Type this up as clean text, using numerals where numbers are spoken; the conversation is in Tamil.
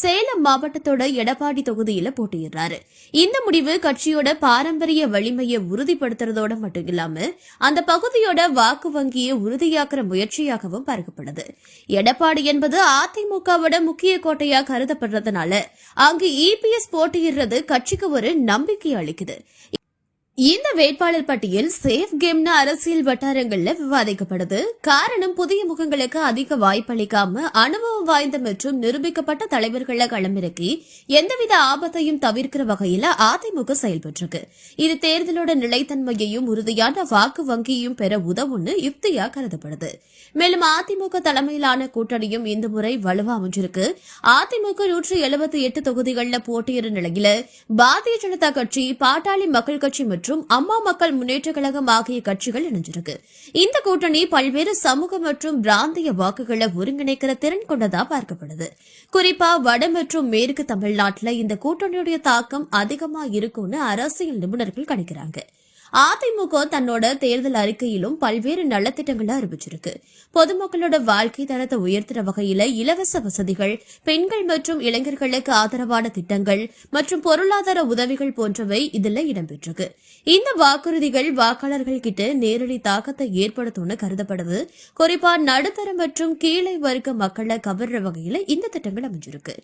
சேலம் மாவட்டத்தோட எடப்பாடி தொகுதியில போட்டியிடுறாரு. இந்த முடிவு கட்சியோட பாரம்பரிய வலிமையை உறுதிப்படுத்துறதோட மட்டும் இல்லாம அந்த பகுதியோட வாக்கு வங்கியை உறுதியாக்குற முயற்சியாகவும் பார்க்கப்படுது. எடப்பாடி என்பது அதிமுகவோட முக்கிய கோட்டையா கருதப்படுறதுனால அங்கு இபிஎஸ் போட்டியிடுறது கட்சிக்கு ஒரு நம்பிக்கை அளிக்குது. இந்த வேட்பாளர் பட்டியல் சேஃப் கேம்னு அரசியல் வட்டாரங்கள்ல விவாதிக்கப்படுது. காரணம், புதிய முகங்களுக்கு அதிக வாய்ப்பளிக்காம அனுபவம் வாய்ந்த மற்றும் நிரூபிக்கப்பட்ட தலைவர்களை களமிறக்கி எந்தவித ஆபத்தையும் தவிர்க்கிற வகையில அதிமுக செயல்பட்டிருக்கு. இது தேர்தலோட நிலைத்தன்மையையும் உறுதியான வாக்கு வங்கியையும் பெற உதவும்னு யுக்தியா கருதப்படுது. மேலும் அதிமுக தலைமையிலான கூட்டணியும் இந்த முறை வலுவா அமைஞ்சிருக்கு. அதிமுக 178 தொகுதிகளில் போட்டியிடும் நிலையில பாரதிய ஜனதா கட்சி, பாட்டாளி மக்கள் கட்சி மற்றும் அம்மா மக்கள் முன்னேற்ற கழகம் ஆகிய கட்சிகள் இணைஞ்சிருக்கு. இந்த கூட்டணி பல்வேறு சமூக மற்றும் பிராந்திய வாக்குகளை ஒருங்கிணைக்கிற திறன் கொண்டதா பார்க்கப்படுது. குறிப்பா வட மற்றும் மேற்கு தமிழ்நாட்டில் இந்த கூட்டணியுடைய தாக்கம் அதிகமா இருக்கும்னு அரசியல் நிபுணர்கள் கணிக்கிறாங்க. அதிமுக தன்னோட தேர்தல் அறிக்கையிலும் பல்வேறு நலத்திட்டங்களை அறிவிச்சிருக்கு. பொதுமக்களோட வாழ்க்கை தரத்தை உயர்த்துற வகையில இலவச வசதிகள், பெண்கள் மற்றும் இளைஞர்களுக்கு ஆதரவான திட்டங்கள் மற்றும் பொருளாதார உதவிகள் போன்றவை இதுல இடம்பெற்றிருக்கு. இந்த வாக்குறுதிகள் வாக்காளர்கள் கிட்ட நேரடி தாக்கத்தை ஏற்படுத்தும்னு கருதப்படுது. குறிப்பா நடுத்தர மற்றும் கீழே வர்க்க மக்களை கவர்ற வகையில இந்த திட்டங்கள் அமைஞ்சிருக்கு.